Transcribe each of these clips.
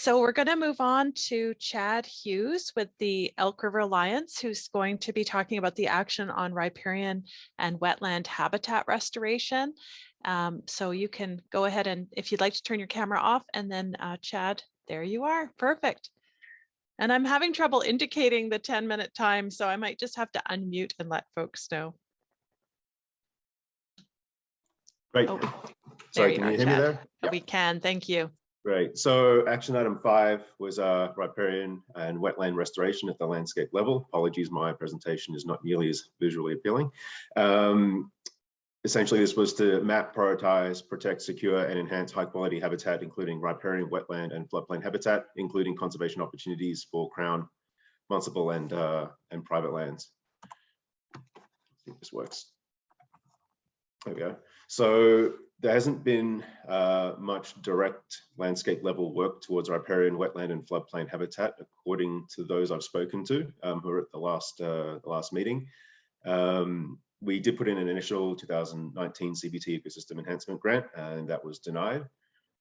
So we're going to move on to Chad Hughes with the Elk River Alliance, who's going to be talking about the action on riparian and wetland habitat restoration. So you can go ahead and, if you'd like to turn your camera off, and then Chad, there you are. Perfect. And I'm having trouble indicating the 10-minute time, so I might just have to unmute and let folks know. Great. Oh, Sorry, can you hear me there? Yeah. We can, thank you. Great. So action item 5 was riparian and wetland restoration at the landscape level. Apologies, my presentation is not nearly as visually appealing. Essentially, this was to map, prioritize, protect, secure, and enhance high-quality habitat, including riparian, wetland, and floodplain habitat, including conservation opportunities for Crown, municipal, and private lands. I think this works. There we go. So there hasn't been much direct landscape level work towards riparian, wetland, and floodplain habitat, according to those I've spoken to who were at the last meeting. We did put in an initial 2019 CBT Ecosystem Enhancement grant, and that was denied.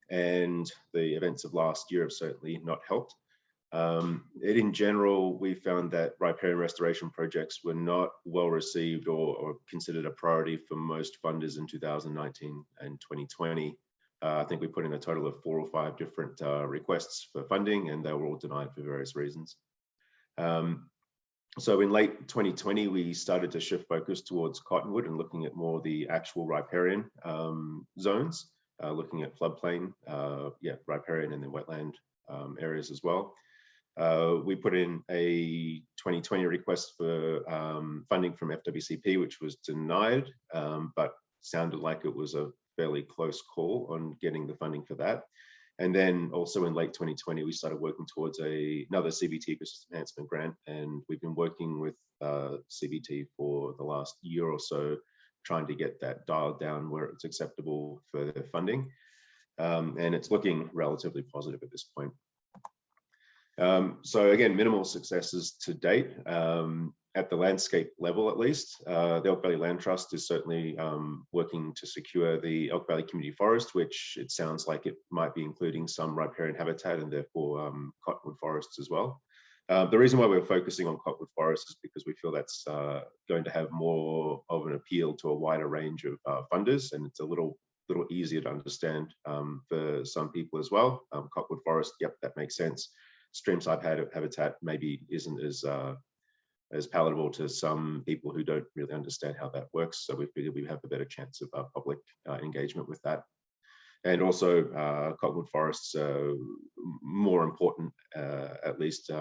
And the events of last year have certainly not helped. In general, we found that riparian restoration projects were not well received or considered a priority for most funders in 2019 and 2020. I think we put in a total of 4 or 5 different requests for funding, and they were all denied for various reasons. So in late 2020, we started to shift focus towards Cottonwood and looking at more the actual riparian zones, looking at floodplain, riparian, and then wetland areas as well. We put in a 2020 request for funding from FWCP, which was denied, but sounded like it was a fairly close call on getting the funding for that. And then also in late 2020, we started working towards another CBT Ecosystem Enhancement grant, and we've been working with CBT for the last year or so, trying to get that dialed down where it's acceptable for the funding. And it's looking relatively positive at this point. So again, minimal successes to date at the landscape level, at least. The Elk Valley Land Trust is certainly working to secure the Elk Valley Community Forest, which it sounds like it might be including some riparian habitat and therefore cottonwood forests as well. The reason why we're focusing on cottonwood forests is because we feel that's going to have more of an appeal to a wider range of funders, and it's a little easier to understand for some people as well. Cottonwood forest, yep, that makes sense. Streamside habitat maybe isn't as palatable to some people who don't really understand how that works. So we figured we have a better chance of public engagement with that. And also cottonwood forests are more important, at least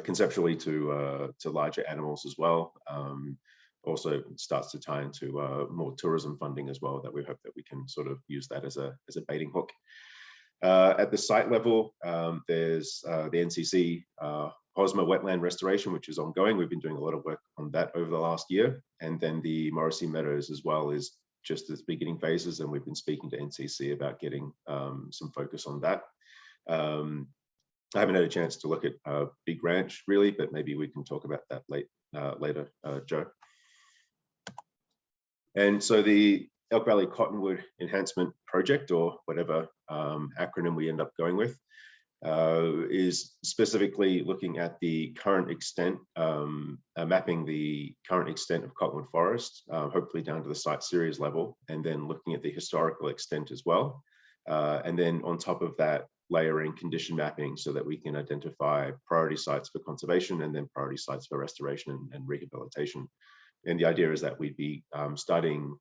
conceptually, to larger animals as well. Also starts to tie into more tourism funding as well, that we hope that we can sort of use that as a baiting hook. At the site level, there's the NCC Hosmer wetland restoration, which is ongoing. We've been doing a lot of work on that over the last year. And then the Morrissey Meadows as well is just its beginning phases, and we've been speaking to NCC about getting some focus on that. I haven't had a chance to look at Big Ranch really, but maybe we can talk about that later, Joe. And so the Elk Valley Cottonwood Enhancement Project, or whatever acronym we end up going with, is specifically looking at the current extent, mapping the current extent of cottonwood forest, hopefully down to the site series level, and then looking at the historical extent as well. And then on top of that, layering condition mapping so that we can identify priority sites for conservation and then priority sites for restoration and rehabilitation. And the idea is that we'd be starting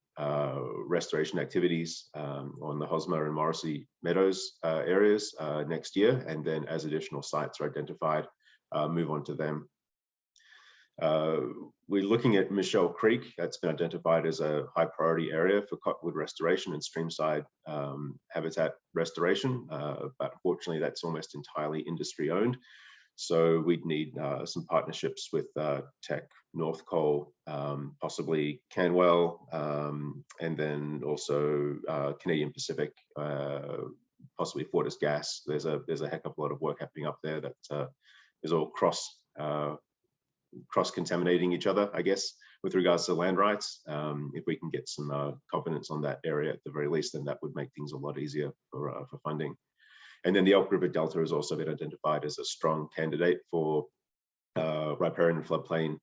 restoration activities on the Hosmer and Morrissey Meadows areas next year. And then as additional sites are identified, move on to them. We're looking at Michelle Creek. That's been identified as a high priority area for cottonwood restoration and streamside habitat restoration. But unfortunately, that's almost entirely industry owned. So we'd need some partnerships with Tech, North Coal, possibly Canwell, and then also Canadian Pacific, possibly Fortis Gas. There's a heck of a lot of work happening up there that is all cross-contaminating each other, I guess, with regards to land rights. If we can get some confidence on that area at the very least, then that would make things a lot easier for funding. And then the Elk River Delta has also been identified as a strong candidate for riparian floodplain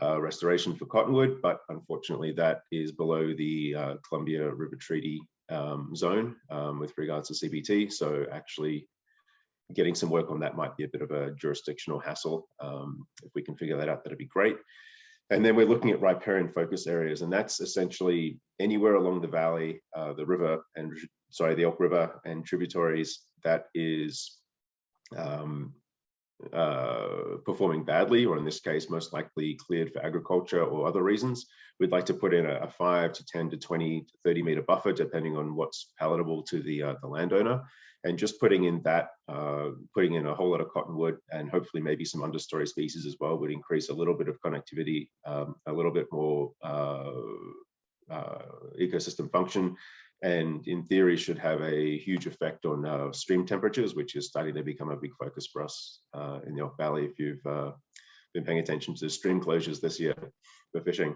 restoration for Cottonwood, but unfortunately that is below the Columbia River Treaty zone with regards to CBT. So actually getting some work on that might be a bit of a jurisdictional hassle. If we can figure that out, that'd be great. And then we're looking at riparian focus areas, and that's essentially anywhere along the valley, the Elk River and tributaries that is performing badly, or in this case, most likely cleared for agriculture or other reasons. We'd like to put in a 5 to 10 to 20 to 30 meter buffer, depending on what's palatable to the landowner. And just putting in that, putting in a whole lot of cottonwood and hopefully maybe some understory species as well would increase a little bit of connectivity, a little bit more ecosystem function, and in theory should have a huge effect on stream temperatures, which is starting to become a big focus for us in the Elk Valley if you've been paying attention to stream closures this year for fishing.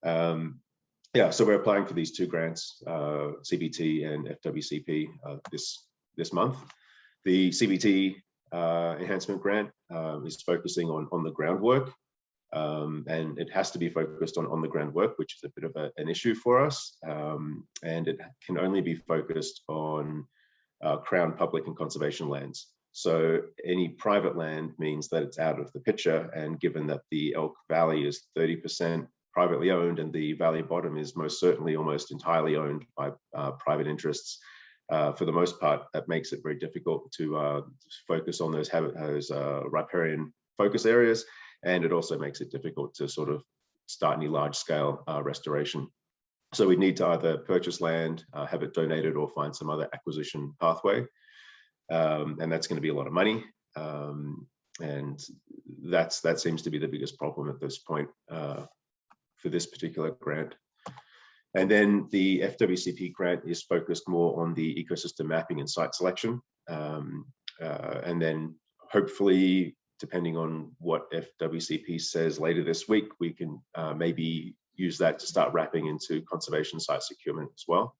Yeah, so we're applying for these 2 grants, CBT and FWCP this month. The CBT Enhancement grant is focusing on the groundwork, and it has to be focused on the groundwork, which is a bit of an issue for us, and it can only be focused on Crown public and conservation lands. So any private land means that it's out of the picture, and given that the Elk Valley is 30% privately owned and the valley bottom is most certainly almost entirely owned by private interests, for the most part, that makes it very difficult to focus on those riparian focus areas. And it also makes it difficult to sort of start any large scale restoration. So we need to either purchase land, have it donated, or find some other acquisition pathway. And that's going to be a lot of money. And that seems to be the biggest problem at this point for this particular grant. And then the FWCP grant is focused more on the ecosystem mapping and site selection. And then hopefully, depending on what FWCP says later this week, we can maybe use that to start wrapping into conservation site securement as well.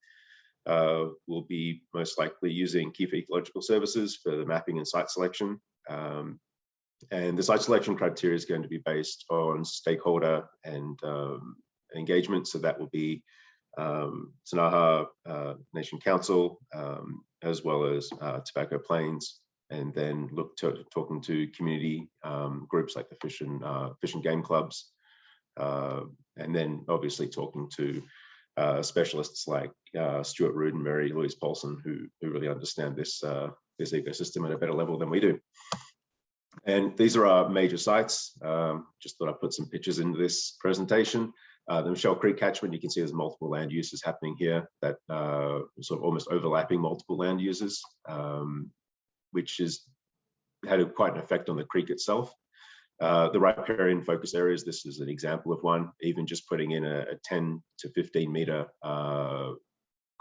We'll be most likely using Key for Ecological Services for the mapping and site selection. And the site selection criteria is going to be based on stakeholder and engagement. So that will be Sanaha Nation Council, as well as Tobacco Plains, and then look to talking to community groups like the Fish and Game Clubs, and then obviously talking to specialists like Stuart Rood and Mary Louise Paulson, who really understand this ecosystem at a better level than we do. And these are our major sites. Just thought I'd put some pictures into this presentation. The Michelle Creek catchment, you can see there's multiple land uses happening here that sort of almost overlapping multiple land uses, which has had quite an effect on the creek itself. The riparian focus areas, this is an example of one. Even just putting in a 10 to 15 meter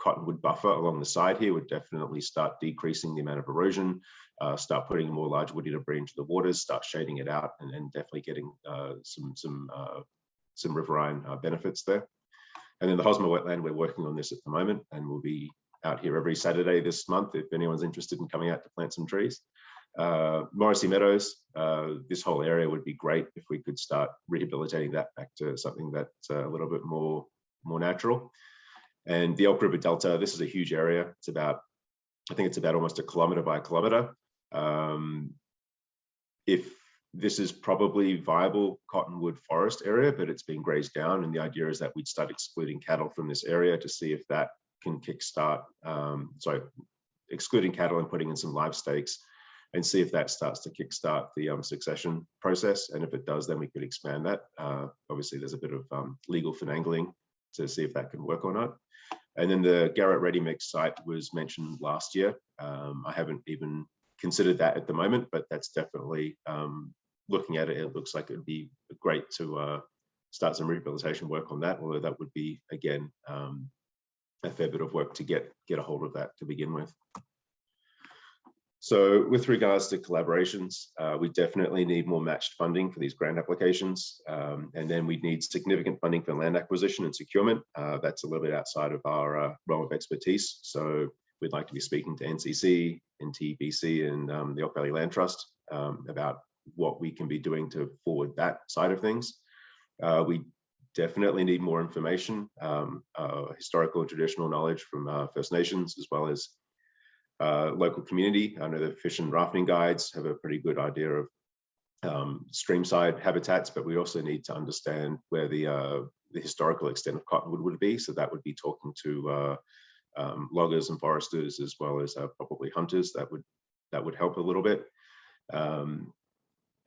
cottonwood buffer along the side here would definitely start decreasing the amount of erosion, start putting more large woody debris into the waters, start shading it out, and definitely getting some riverine benefits there. And then the Hosmer wetland, we're working on this at the moment, and we'll be out here every Saturday this month if anyone's interested in coming out to plant some trees. Morrissey Meadows, this whole area would be great if we could start rehabilitating that back to something that's a little bit more natural. And the Elk River Delta, this is a huge area. It's about, I think it's about almost 1 kilometer by 1 kilometer. If this is probably viable cottonwood forest area, but it's been grazed down, and the idea is that we'd start excluding cattle from this area to see if that can kickstart, excluding cattle and putting in some live stakes, and see if that starts to kickstart the succession process. And if it does, then we could expand that. Obviously, there's a bit of legal finagling to see if that can work or not. And then the Garrett Ready Mix site was mentioned last year. I haven't even considered that at the moment, but that's definitely, looking at it, it looks like it'd be great to start some rehabilitation work on that, although that would be, again, a fair bit of work to get a hold of that to begin with. So with regards to collaborations, we definitely need more matched funding for these grant applications. And then we need significant funding for land acquisition and securement. That's a little bit outside of our realm of expertise. So we'd like to be speaking to NCC, NTBC, and the Elk Valley Land Trust about what we can be doing to forward that side of things. We definitely need more information, historical and traditional knowledge from First Nations, as well as local community. I know the fish and rafting guides have a pretty good idea of streamside habitats, but we also need to understand where the historical extent of Cottonwood would be. So that would be talking to loggers and foresters, as well as probably hunters. That would help a little bit.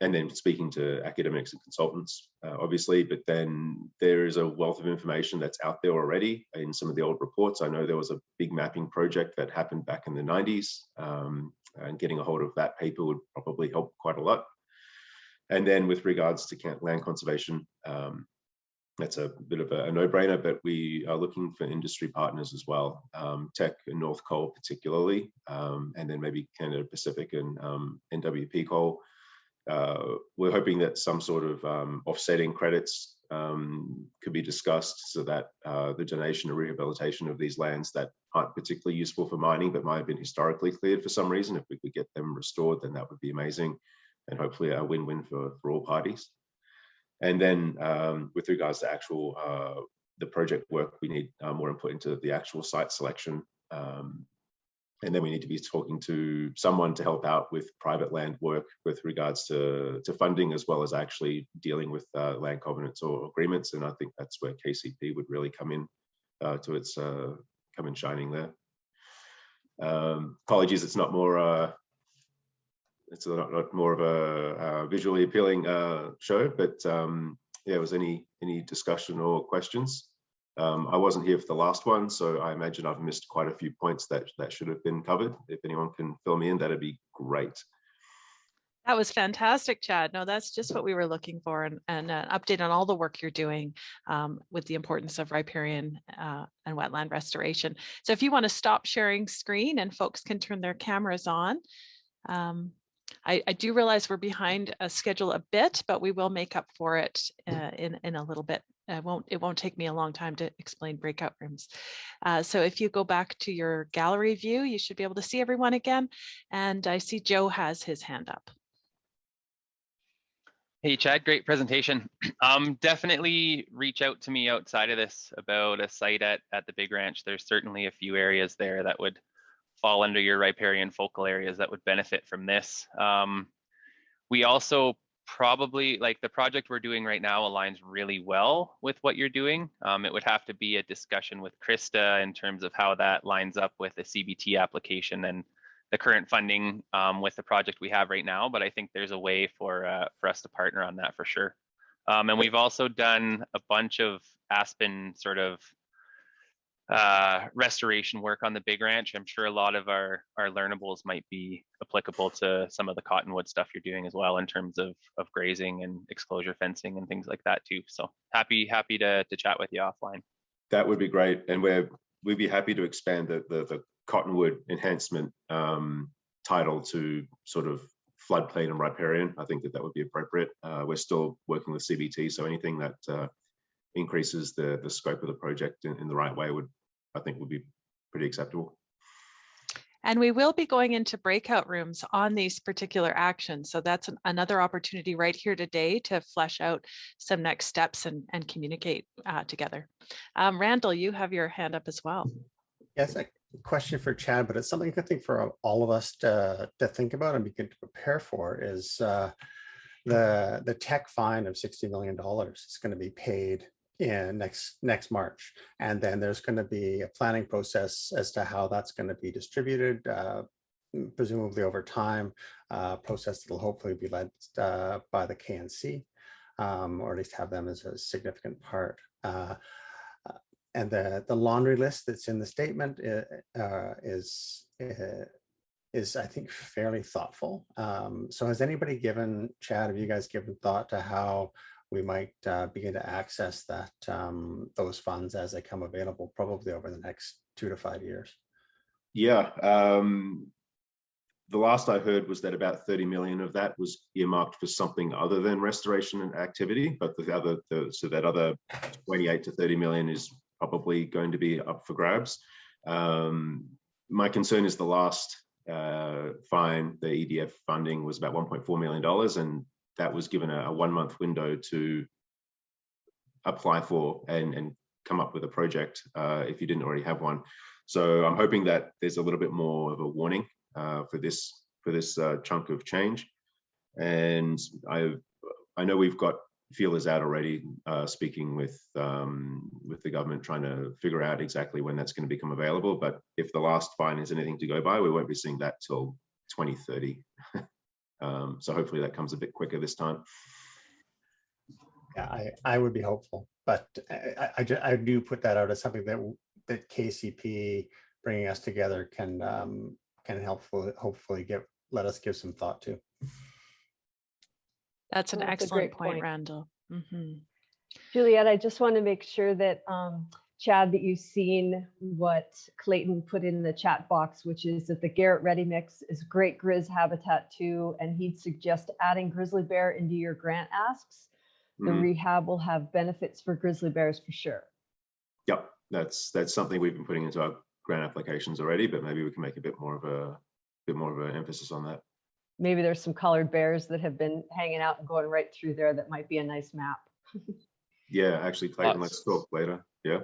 And then speaking to academics and consultants, obviously, but then there is a wealth of information that's out there already in some of the old reports. I know there was a big mapping project that happened back in the 90s, and getting a hold of that paper would probably help quite a lot. And then with regards to land conservation, that's a bit of a no-brainer, but we are looking for industry partners as well, Teck and North Coal particularly, and then maybe Canada Pacific and NWP Coal. We're hoping that some sort of offsetting credits could be discussed, so that the donation or rehabilitation of these lands that aren't particularly useful for mining but might have been historically cleared for some reason, if we could get them restored, then that would be amazing, and hopefully a win-win for all parties. And then with regards to actual the project work, we need more input into the actual site selection. And then we need to be talking to someone to help out with private land work with regards to funding, as well as actually dealing with land covenants or agreements. And I think that's where KCP would really come in to its come in shining there. Apologies, it's not more it's not more of a visually appealing show, but yeah, was any discussion or questions? I wasn't here for the last one, so I imagine I've missed quite a few points that should have been covered. If anyone can fill me in, that'd be great. That was fantastic, Chad. No, that's just what we were looking for, and an update on all the work you're doing with the importance of riparian and wetland restoration. So if you want to stop sharing screen and folks can turn their cameras on. I do realize we're behind a schedule a bit, but we will make up for it in a little bit. It won't take me a long time to explain breakout rooms. So if you go back to your gallery view, you should be able to see everyone again. And I see Joe has his hand up. Hey, Chad, great presentation. Definitely reach out to me outside of this about a site at the Big Ranch. There's certainly a few areas there that would fall under your riparian focal areas that would benefit from this. We also probably, like the project we're doing right now aligns really well with what you're doing. It would have to be a discussion with Krista in terms of how that lines up with the CBT application and the current funding with the project we have right now. But I think there's a way for us to partner on that for sure. And we've also done a bunch of aspen sort of restoration work on the Big Ranch. I'm sure a lot of our learnables might be applicable to some of the Cottonwood stuff you're doing as well in terms of grazing and exclosure fencing and things like that too. So happy to chat with you offline. That would be great, and we'd be happy to expand the Cottonwood enhancement title to sort of floodplain and riparian. I think that would be appropriate. We're still working with CBT, so anything that increases the scope of the project in the right way I think would be pretty acceptable. And we will be going into breakout rooms on these particular actions. So that's another opportunity right here today to flesh out some next steps and communicate together. Randall, you have your hand up as well. Yes, a question for Chad, but it's something I think for all of us to think about and begin to prepare for is the tech fine of $60 million is going to be paid in next March, and then there's going to be a planning process as to how that's going to be distributed, presumably over time, process that will hopefully be led by the KNC, or at least have them as a significant part. And the laundry list that's in the statement is I think fairly thoughtful. So has anybody given, Chad, have you guys given thought to how we might begin to access that those funds as they come available, probably over the next 2 to 5 years? Yeah, the last I heard was that about 30 million of that was earmarked for something other than restoration and activity, but so that other 28 to 30 million is probably going to be up for grabs. my concern is the last fine, the EDF funding was about $1.4 million, and that was given a 1 month window to apply for and come up with a project if you didn't already have one. So I'm hoping that there's a little bit more of a warning for this chunk of change. And I know we've got feelers out already, speaking with the government, trying to figure out exactly when that's going to become available. But if the last fine is anything to go by, we won't be seeing that till 2030. So hopefully that comes a bit quicker this time. Yeah, I would be hopeful, but I do put that out as something that KCP bringing us together can hopefully let us give some thought to. That's an That's a excellent great point, point. Randall. Mhm. Juliet, I just want to make sure that, Chad, that you've seen what Clayton put in the chat box, which is that the Garrett Ready mix is great grizz habitat too, and he'd suggest adding grizzly bear into your grant asks. The rehab will have benefits for grizzly bears for sure. Yep, that's something we've been putting into our grant applications already, but maybe we can make a bit more of an emphasis on that. Maybe there's some colored bears that have been hanging out and going right through there. That might be a nice map. Yeah, actually, Clayton, let's talk later. Yeah.